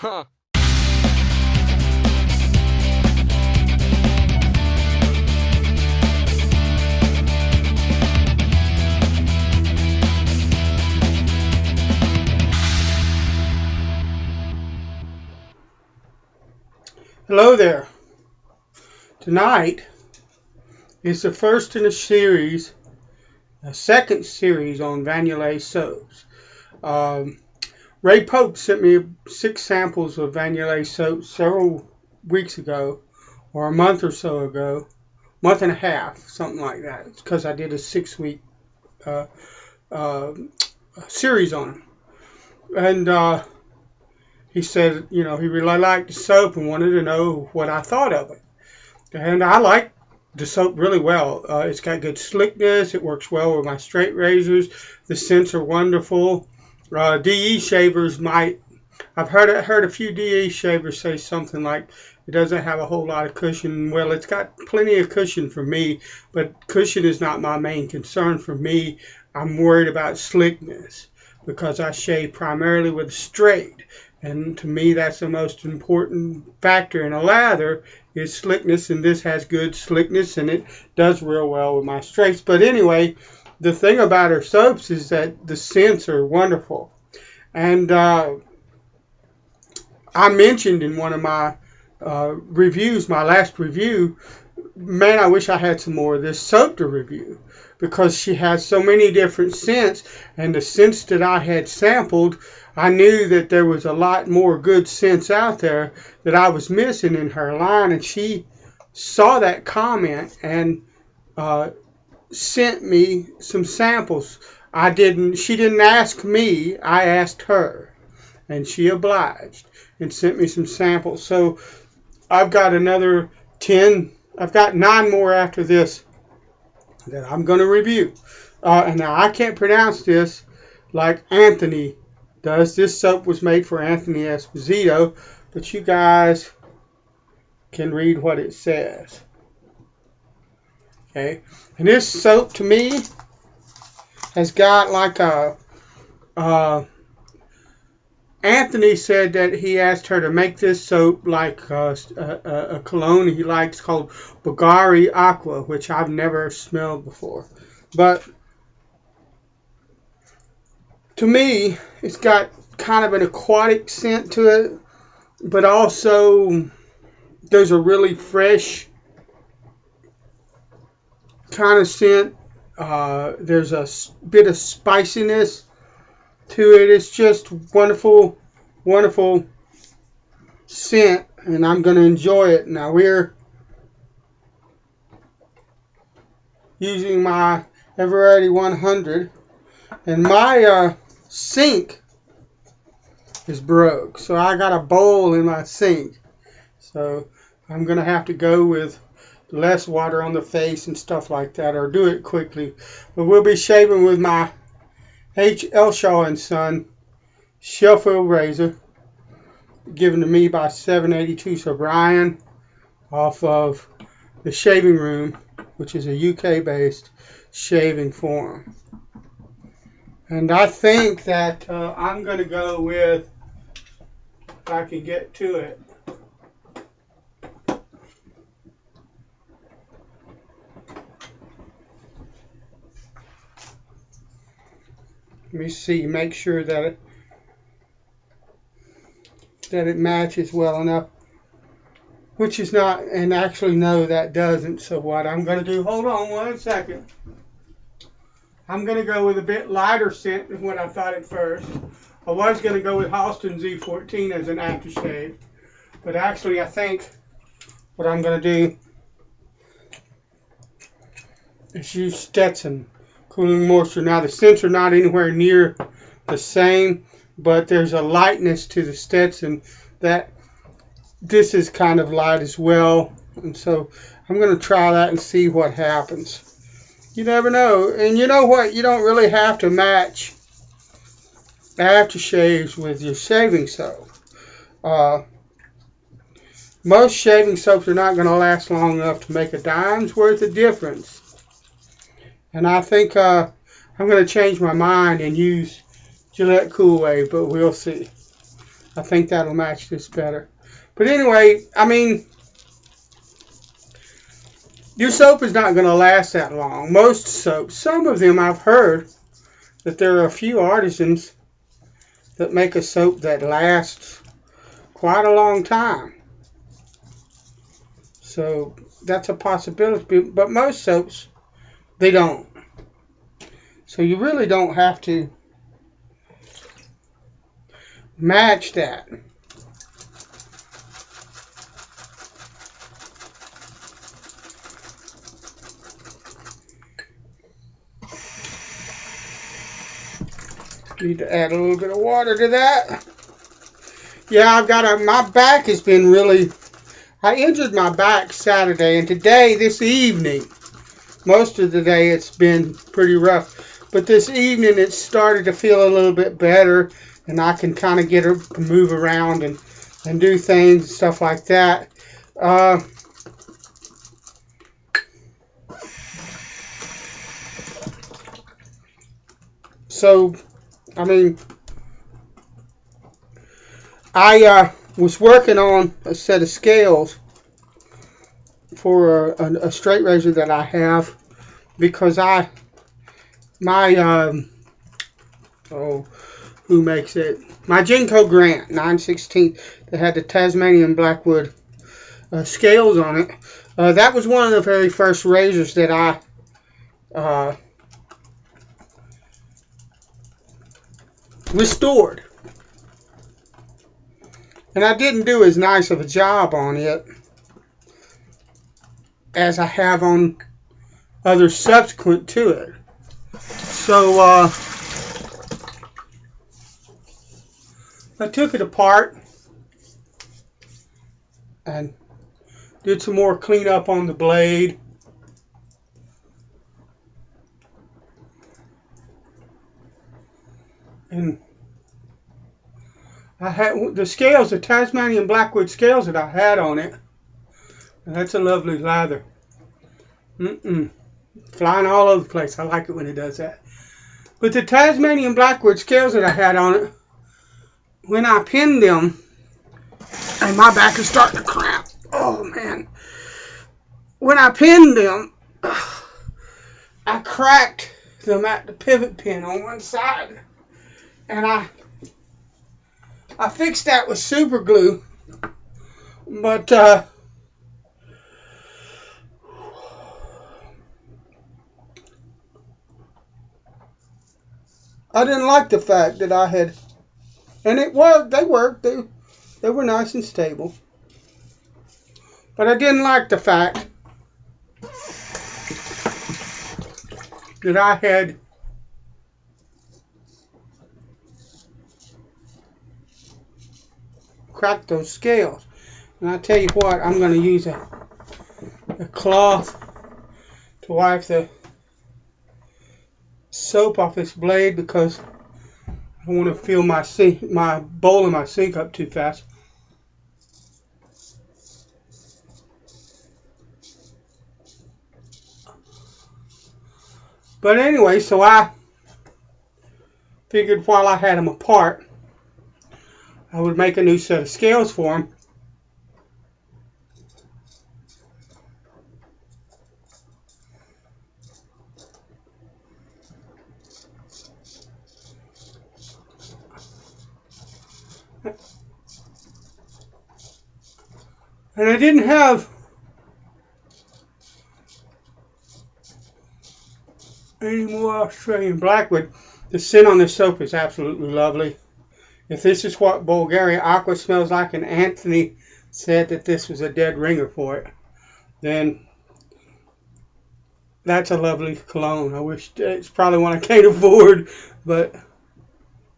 Huh. Hello there. Tonight is the first in a series, a second series on Vanillay soaps. Ray Pope sent me 6 samples of Vanillay soap several weeks ago, or a month or so ago, month and a half, something like that. It's because I did a 6-week series on them. And he said, you know, he really liked the soap and wanted to know what I thought of it. And I like the soap really well. It's got good slickness. It works well with my straight razors. The scents are wonderful. DE shavers might, I've heard a few DE shavers say something like it doesn't have a whole lot of cushion. Well, it's got plenty of cushion for me, but cushion is not my main concern for me. I'm worried about slickness because I shave primarily with straight. And to me, that's the most important factor in a lather is slickness, and this has good slickness, and it does real well with my straights. But anyway, the thing about her soaps is that the scents are wonderful. And I mentioned in one of my reviews, my last review, man, I wish I had some more of this soap to review because she has so many different scents, and the scents that I had sampled, I knew that there was a lot more good scents out there that I was missing in her line, and she saw that comment and sent me some samples. She didn't ask me, I asked her, and she obliged and sent me some samples. So I've got another 10, I've got 9 more after this that I'm going to review. And now I can't pronounce this like Anthony does. This soap was made for Anthony Esposito, but you guys can read what it says. Okay, and this soap to me has got like Anthony said that he asked her to make this soap like a cologne he likes called Bulgari Aqua, which I've never smelled before. But to me, it's got kind of an aquatic scent to it, but also there's a really fresh kind of scent. There's a bit of spiciness to it. It's just wonderful, wonderful scent, and I'm going to enjoy it. Now we're using my Eveready 100, and my sink is broke, so I got a bowl in my sink, so I'm going to have to go with less water on the face and stuff like that, or do it quickly. But we'll be shaving with my Elshaw & Son Sheffield razor, given to me by 782 O'Brien off of the Shaving Room, which is a UK-based shaving forum. And I think that I'm going to go with, if I can get to it, let me see, make sure that it matches well enough, which is not, and actually no, that doesn't. So what I'm going to do, hold on 1 second. I'm going to go with a bit lighter scent than what I thought at first. I was going to go with Halston Z14 as an aftershave, but actually I think what I'm going to do is use Stetson Cooling Moisture. Now the scents are not anywhere near the same, but there's a lightness to the Stetson that this is kind of light as well, and so I'm going to try that and see what happens. You never know. And you know what? You don't really have to match aftershaves with your shaving soap. Most shaving soaps are not going to last long enough to make a dime's worth of difference. And I think I'm going to change my mind and use Gillette Cool Wave, but we'll see. I think that'll match this better. But anyway, I mean, your soap is not going to last that long. Most soaps, some of them I've heard that there are a few artisans that make a soap that lasts quite a long time. So that's a possibility, but most soaps, they don't. So you really don't have to match that. Need to add a little bit of water to that. Yeah, I've got my back has been really, I injured my back Saturday, and today, this evening, most of the day it's been pretty rough. But this evening it started to feel a little bit better, and I can kind of get her to move around and do things and stuff like that. So, I mean, I was working on a set of scales for a straight razor that I have, because who makes it? My Genco Grant 9/16 that had the Tasmanian Blackwood scales on it. That was one of the very first razors that I restored. And I didn't do as nice of a job on it as I have on others subsequent to it. So I took it apart and did some more cleanup on the blade. And I had the scales, the Tasmanian Blackwood scales that I had on it. And that's a lovely lather. Flying all over the place. I like it when it does that. But the Tasmanian Blackwood scales that I had on it, when I pinned them, and my back is starting to cramp. Oh man. When I pinned them, I cracked them at the pivot pin on one side. And I fixed that with super glue, but I didn't like the fact that I had, and they worked, they were nice and stable, but I didn't like the fact that I had crack those scales. And I tell you what, I'm going to use a cloth to wipe the soap off this blade, because I don't want to fill my bowl in my sink up too fast. But anyway, so I figured while I had them apart, I would make a new set of scales for them. And I didn't have any more Australian Blackwood. The scent on this soap is absolutely lovely. If this is what Bulgarian Aqua smells like, and Anthony said that this was a dead ringer for it, then that's a lovely cologne. I wish it's probably one I can't afford, but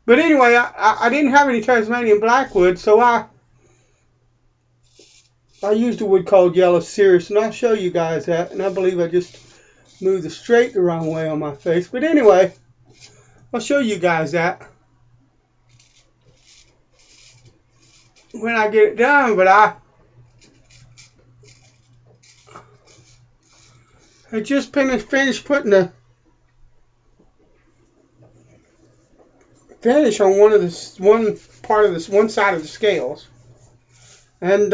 anyway, I didn't have any Tasmanian Blackwood, so I used a wood called Yellow Cirrus, and I'll show you guys that. And I believe I just moved the straight the wrong way on my face, but anyway, I'll show you guys that when I get it done. But I just finished putting the finish on one side of the scales. And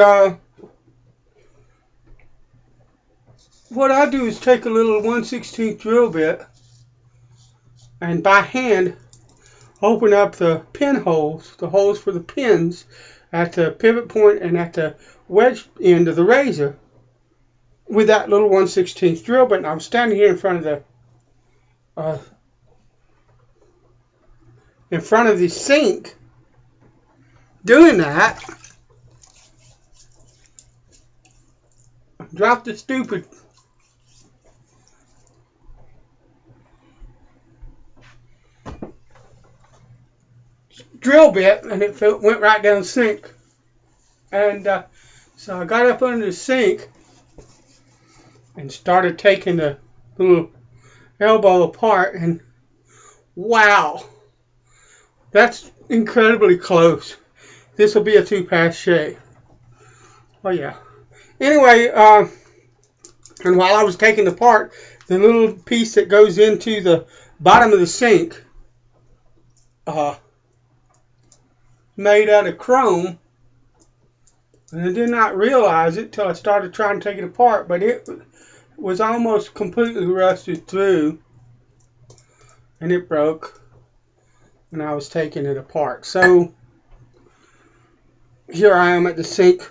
what I do is take a little 1/16 drill bit and by hand open up the pin holes, the holes for the pins at the pivot point and at the wedge end of the razor with that little 1/16 drill bit. And I'm standing here in front of the sink doing that. Drop the stupid drill bit and it went right down the sink. And so I got up under the sink and started taking the little elbow apart, and wow, that's incredibly close. This will be a 2-pass shave. Oh yeah. Anyway, and while I was taking it apart, the little piece that goes into the bottom of the sink, made out of chrome, and I did not realize it till I started trying to take it apart, but it was almost completely rusted through, and it broke when I was taking it apart. So here I am at the sink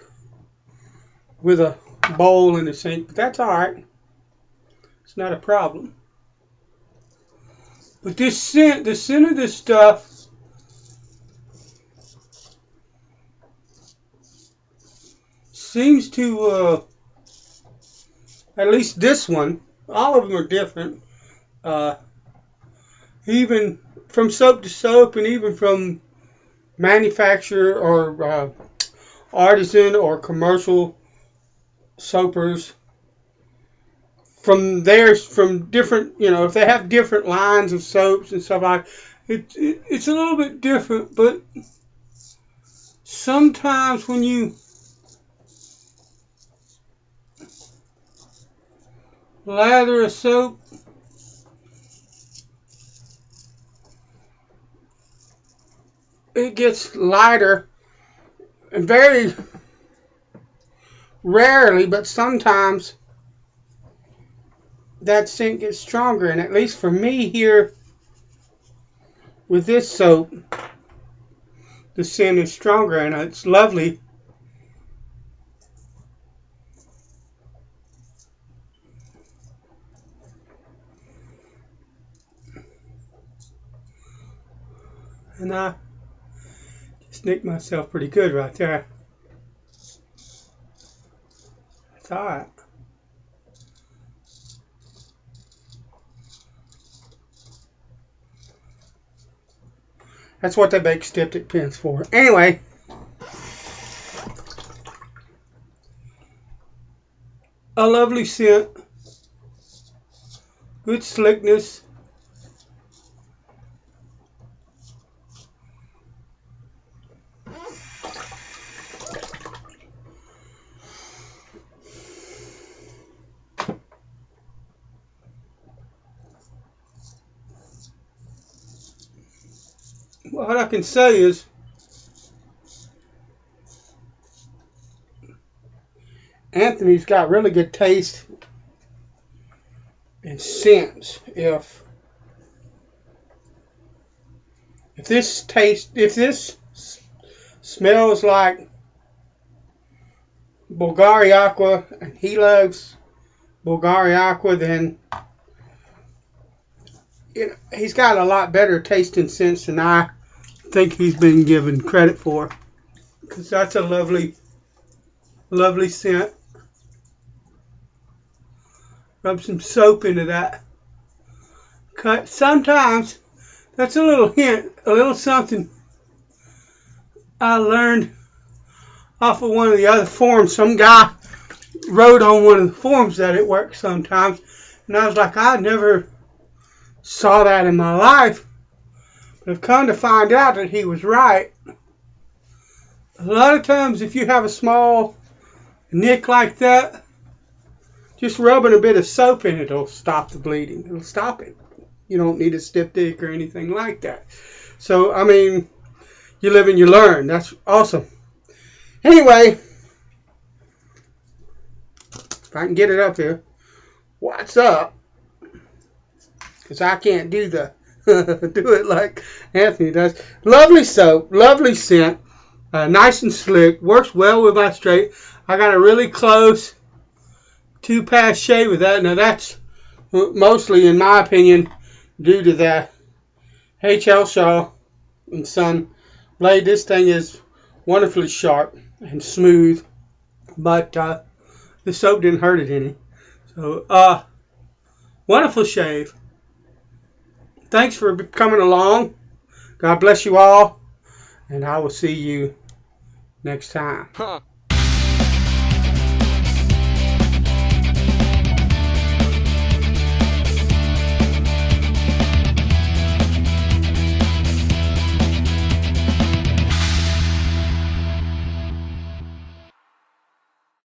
with a bowl in the sink, but that's alright. It's not a problem. But this scent, the scent of this stuff seems to, at least this one, all of them are different, even from soap to soap and even from manufacturer or artisan or commercial soapers, from different, if they have different lines of soaps and stuff like it, it's a little bit different. But sometimes when you lather a soap, it gets lighter, and very rarely, but sometimes that scent gets stronger. And at least for me here with this soap, the scent is stronger, and it's lovely. And I just nicked myself pretty good right there. That's alright. That's what they make styptic pins for. Anyway, a lovely scent, good slickness. What I can say is Anthony's got really good taste and scents. If this smells like Bulgari Aqua and he loves Bulgari Aqua, then he's got a lot better taste and sense than I think he's been given credit for, because that's a lovely scent. Rub some soap into that cut. Sometimes that's a little hint, a little something I learned off of one of the other forums. Some guy wrote on one of the forums that it works sometimes, and I was like, I never saw that in my life. I've come to find out that he was right. A lot of times if you have a small nick like that, just rubbing a bit of soap in it will stop the bleeding. It'll stop it. You don't need a styptic or anything like that. So, I mean, you live and you learn. That's awesome. Anyway, if I can get it up here. What's up? Because I can't do the do it like Anthony does. Lovely soap, lovely scent, nice and slick. Works well with my straight. I got a really close 2-pass shave with that. Now that's mostly, in my opinion, due to the Elshaw and Son blade. This thing is wonderfully sharp and smooth, but the soap didn't hurt it any. So, wonderful shave. Thanks for coming along. God bless you all, and I will see you next time.